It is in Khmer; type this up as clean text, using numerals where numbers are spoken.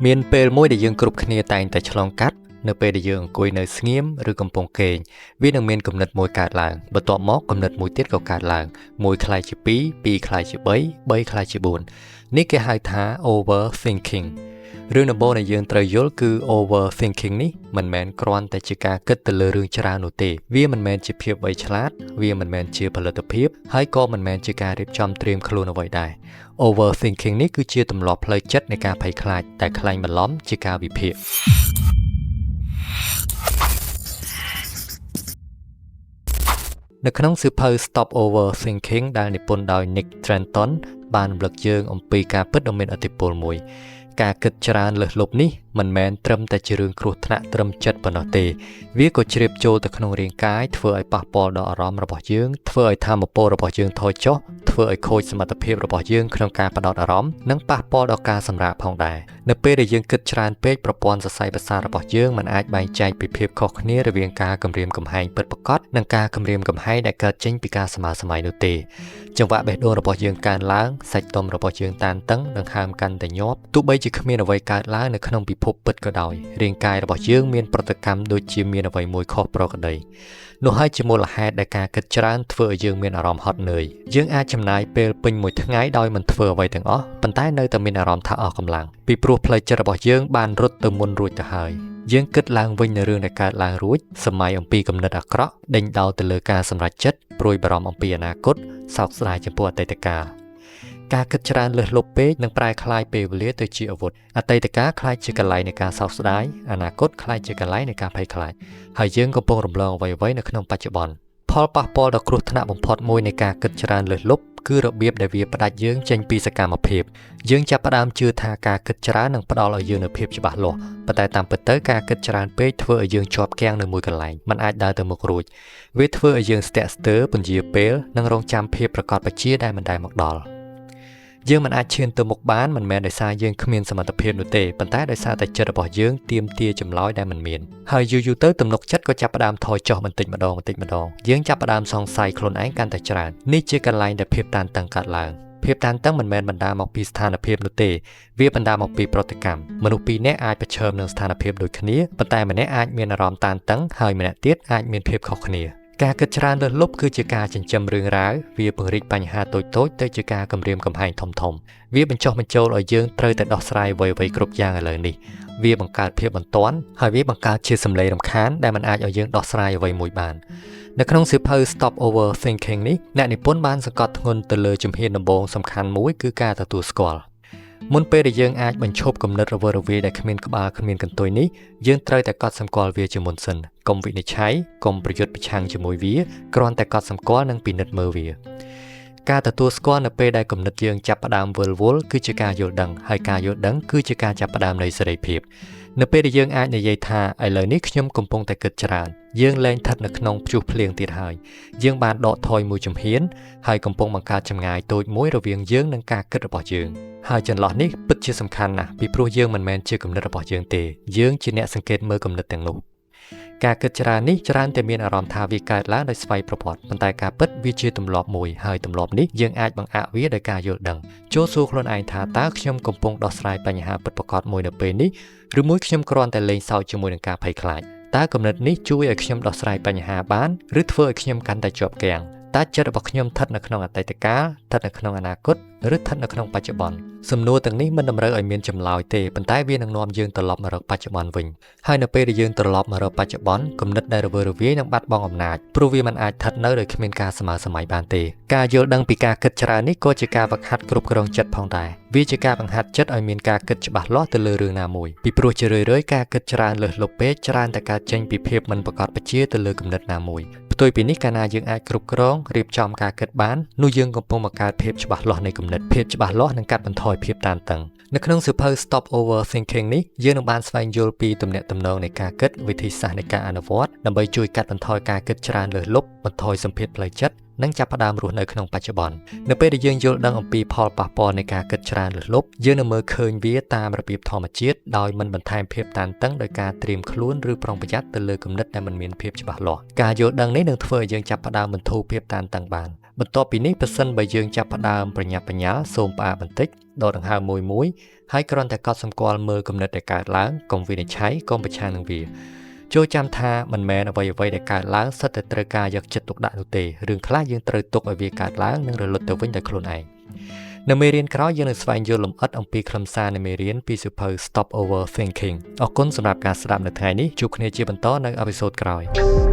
មានពេលមួយដែលយើងគ្រប់គ្នាតែងតែឆ្លងកាត់នៅពេលដែលយើងអង្គុយនៅស្ងៀមឬកំពុងគេងវានឹងមានគំនិតមួយកើតឡើងបន្ទាប់មកគំនិតមួយទៀតក៏កើតឡើងមួយខ្លាយជា2 2ខ្លាយជា3 3ខ្លាយជា4នេះគេហៅថា overthinking រឿងដំបូងដែលយើងត្រូវយល់គឺ overthinking នេះមិនមែនគ្រាន់តែជាការគិតទៅលើរឿងច្រើននោះទេវាមិនមែនជាភាពវៃឆ្លាតវាមិនមែនជាផលិតភាពហើយក៏មិនមែនជាការរៀបចំត្រៀមខ្លួនអ្វីដែរ overthinking នេះគឺជាទម្លាប់ផ្លូវចិត្តនៃការភ័យខ្លាចតែខ្លាញ់បន្លំជាការវិភាគនៅក្នុងសៀវភៅ Stop Overthinking ដែលនិពន្ធដោយ Nick Trenton បានរំលឹកយើងអំពីការពិតដ៏មានឥទ្ធិពលមួយការគិតច្រើនលើសលប់នេះមិនមែនត្រឹមតែជារឿងគ្រោះថ្នាក់ត្រឹមចិត្តប៉ុណ្ណោះទេវាក៏ជ្រាបចូលទៅក្នុងរាងកាយធ្វើឲ្យប៉ះពាល់ដល់អារម្មណ៍របស់យើងធ្វើឲ្យថាមពលរបស់យើងថយចុះធ្វើឲ្យខូចសមត្ថភាពរបស់យើងក្នុងការផ្ដោតអារម្មណ៍និងប៉ះពាល់ដល់ការសម្រាកផងដែរនៅពេលដែលយើងគិតច្រើនពេកប្រព័ន្ធសរសៃប្រសាទរបស់យើងមិនអាចបែងចែកពីភាពខុសគ្នារវាងការគំរាមកំហែងពិតប្រាកដនិងការគំរាមកំហែងដែលកើតចេញពីការស្មើសម័យនោះទេចង្វាក់បេះដូងរបស់យើងកើនឡើងសាច់ដុំរបស់យើងតានតឹងនិងហើមកាន់តែញាប់ទោះបីជាគ្មានអ្វីកើតឡើងនៅក្នុងពិភពពិតក៏ដោយរាងកាយរបស់យើងមានប្រតិកម្មដូចជាមានអ្វីមួយខុសប្រក្រតីនោះហើយជាមូលហេតុដែលការគិតច្រើនធ្វើឲ្យយើងមានអារម្មណ៍ហត់នឿយយើងអាចចំណាយពេលពេញមួយថ្ងៃដោយមិនធ្វើអ្វីទាំងអស់ប៉ុន្តែនៅតែមានអារម្មណ៍ថាអស់កម្លាំងពីព្រោះផ្លូវចិត្តរបស់យើងបានរត់ទៅមុនរួចទៅហើយយើងគិតឡើងវិញនៅរឿងដែលកើតឡើងរួចសម័យអំពីគំនិតអាក្រក់ដេញដោលទៅលើការសម្រេចចិត្តព្រួយបារម្ភអំពីអនាគតសោកស្ដាយចំពោះអតីតកាលការគិតច្រើនលើសលប់ពេកនឹងប្រែក្លាយពេលវេលាទៅជាអាវុធអតីតកាលក្លាយជាកន្លែងនៃការសោកស្ដាយអនាគតក្លាយជាកន្លែងនៃការភ័យខ្លាចហើយយើងកំពុងរំលងអ្វីៗនៅក្នុងបច្ចុប្បន្នផលប៉ះពាល់ដ៏គ្រោះថ្នាក់បំផុតមួយនៃការគិតច្រើនលើសលប់គឺរបៀបដែលវាផ្ដាច់យើងចេញពីសកម្មភាពយើងចាប់ផ្ដើមជឿថាការគិតច្រើននឹងផ្ដល់ឲ្យយើងនូវភាពច្បាស់លាស់ប៉ុន្តែតាមពិតទៅការគិតច្រើនពេកធ្វើឲ្យយើងជាប់គាំងនៅមួយកន្លែងមិនអាចដើរទៅមុខរួចវាធ្វើឲ្យយើងស្ទាក់ស្ទើរពន្យាពេលនិងរងចាំភាពប្រកបប្រជាដែលមិនដែលមកដល់យើងមិនអាចឈានទៅមុខបានមិនមែនដោយសារយើងគ្មានសមត្ថភាពនោះទេប៉ុន្តែដោយសារតែចិត្តរបស់យើងទាមទារចម្លើយដែលមិនមានហើយយូរៗទៅទំនុកចិត្តក៏ចាប់ផ្ដើមថយចុះបន្តិចម្ដងយើងចាប់ផ្ដើមសង្ស័យខ្លួនឯងកាន់តែច្រើននេះជាកន្លែងដែលភាពតានតឹងកើតឡើងភាពតានតឹងមិនមែនបណ្ដាលមកពីស្ថានភាពនោះទេវាបណ្ដាលមកពីប្រតិកម្មមនុស្សពីរនាក់អាចប្រឈមនឹងស្ថានភាពដូចគ្នាប៉ុន្តែម្នាក់អាចមានអារម្មណ៍តានតឹងហើយម្នាក់ទៀតអាចមានភាពខុសគ្នាការគិតច្រើនលើសលប់គឺជាការចិញ្ចឹមរឿងរ៉ាវវាពង្រីកបញ្ហាតូចៗទៅជាការគំរាមកំហែងធំៗវាបញ្ចុះបញ្ចូលឲ្យយើងត្រូវតែដោះស្រាយអ្វីៗគ្រប់យ៉ាងឥឡូវនេះវាបង្កើតភាពបន្ទាន់ហើយវាបង្កើតជាសម្លេងរំខានដែលមិនអាចឲ្យយើងដោះស្រាយអ្វីមួយបាននៅក្នុងសៀវភៅ Stop Overthinking នេះអ្នកនិពន្ធបានសង្កត់ធ្ងន់ទៅលើជំហានដំបូងសំខាន់មួយគឺការទទួលស្គាល់មុនពេលដែលយើងអាចបញ្ឈប់គំនិតរវើរវាយដែលគ្មានក្បាលគ្មានកន្ទុយនេះយើងត្រូវតែកត់សម្គាល់វាជាមុនសិនកុំវិនិច្ឆ័យកុំប្រយុទ្ធប្រឆាំងជាមួយវាគ្រាន់តែកត់សម្គាល់និងពិនិត្យមើលវាការទទួលស្គាល់នៅពេលដែលគំនិតយើងចាប់ផ្ដើមវិលវល់គឺជាការយល់ដឹងហើយការយល់ដឹងគឺជាការចាប់ផ្ដើមនៃសេរីភាពនៅពេលដែលយើងអាចនិយាយថាឥឡូវនេះខ្ញុំកំពុងតែគិតច្រើនយើងលែងស្ថិតនៅក្នុងព្យុះភ្លៀងទៀតហើយយើងបានដកថយមួយជំហានហើយកំពុងបង្កើតចម្ងាយតូចមួយរវាងយើងនិងការគិតរបស់យើងហើយចន្លោះនេះពិតជាសំខាន់ណាស់ពីព្រោះយើងមិនមែនជាគំនិតរបស់យើងទេយើងជាអ្នកសង្កេតមើលគំនិតទាំងនោះការគិតច្រើននេះច្រើនតែមានអារម្មណ៍ថាវាកើតឡើងដោយស្វ័យប្រវត្តិប៉ុន្តែការពិតវាជាទម្លាប់មួយហើយទម្លាប់នេះយើងអាចបង្អាក់វាដោយការយល់ដឹងចូលសួរខ្លួនឯងថាតើខ្ញុំកំពុងដោះស្រាយបញ្ហាពិតប្រាកដមួយនៅពេលនេះឬមួយខ្ញុំគ្រាន់តែលេងសើចជាមួយនឹងការភ័យខ្លាចតើគំនិតនេះជួយឲ្យខ្ញុំដោះស្រាយបញ្ហាបានឬធ្វើឲ្យខ្ញុំកាន់តែជាប់គាំងតើចិត្តរបស់ខ្ញុំស្ថិតនៅក្នុងអតីតកាលស្ថិតនៅក្នុងអនាគតឬស្ថិតនៅក្នុងបច្ចុប្បន្នសំណួរទាំងនេះមិនតម្រូវឲ្យមានចម្លើយទេប៉ុន្តែវានឹងនាំយើងត្រឡប់មករកបច្ចុប្បន្នវិញហើយនៅពេលដែលយើងត្រឡប់មករកបច្ចុប្បន្នគំនិតដែលរវើរវាយនឹងបាត់បង់អំណាចព្រោះវាមិនអាចស្ថិតនៅដោយគ្មានការស្មើសម័យបានទេការយល់ដឹងពីការគិតច្រើននេះក៏ជាការវឹកហាត់គ្រប់គ្រងចិត្តផងដែរវាជាការបង្ហាត់ចិត្តឲ្យមានការគិតច្បាស់លាស់ទៅលើរឿងណាមួយពីព្រោះជារឿយៗការគិតច្រើនលើសលប់ពេកច្រើនតែកើតចេញពីភាពមិនប្រកបប្រជាទៅលើគំនិតណាមួយផ្ទុយពីនេះកាលណាយើងអាចគ្រប់គ្រងរៀបចំការគិតបាននោះយើងកំពុងបង្កើតភាពច្បាស់លាស់នៃគំនិតភាពច្បាស់លាស់នឹងកាត់បន្ថយភាពតានតឹងនៅក្នុងសៀវភៅ Stop Overthinking នេះយើងនឹងបានស្វែងយល់ពីទំនាក់ទំនងនៃការគិតវិធីសាស្ត្រនៃការអនុវត្តដើម្បីជួយកាត់បន្ថយការគិតច្រើនលើសលប់បន្ថយសម្ពាធផ្លូវចិត្តនិងចាប់ផ្ដើមរស់នៅក្នុងបច្ចុប្បន្ននៅពេលដែលយើងយល់ដឹងអំពីផលប៉ះពាល់នៃការគិតច្រើនលើសលប់យើងនឹងមើលឃើញវាតាមរបៀបធម្មជាតិដោយមិនបន្ថែមភាពតានតឹងដោយការត្រៀមខ្លួនឬប្រុងប្រយ័ត្នទៅលើគំនិតដែលមិនមានភាពច្បាស់លាស់ការយល់ដឹងនេះនឹងធ្វើឲ្យយើងចាប់ផ្ដើមបន្ធូរភាពតានតឹងបាន បន្ទាប់ពីនេះប្រសិនបើយើងចាប់ផ្ដើមប្រញាប់ប្រញាល់សូមផ្អាកបន្តិចដកដង្ហើមមួយហើយគ្រាន់តែកត់សម្គាល់មើលគំនិតដែលកើតឡើងកុំវិនិច្ឆ័យកុំប្រឆាំងនឹងវាចូលចាំថាមិនមែនអ្វីដែលកើតឡើងសិតតែត្រូវការយកចិត្តទុកដាក់នោះទេរឿងខ្លះយើងត្រូវទុកឲ្យវាកើតឡើងនិងរលត់ទៅវិញដោយខ្លួនឯងនៅមេរៀនក្រោយយើងនឹងស្វែងយល់លម្អិតអំពីខ្លឹមសារនៃមេរៀនពីសៀវភៅ Stop Overthinking អរគុណសម្រាប់ការស្ដាប់នៅថ្ងៃនេះជួបគ្នាជាបន្តនៅអេពីសូតក្រោយ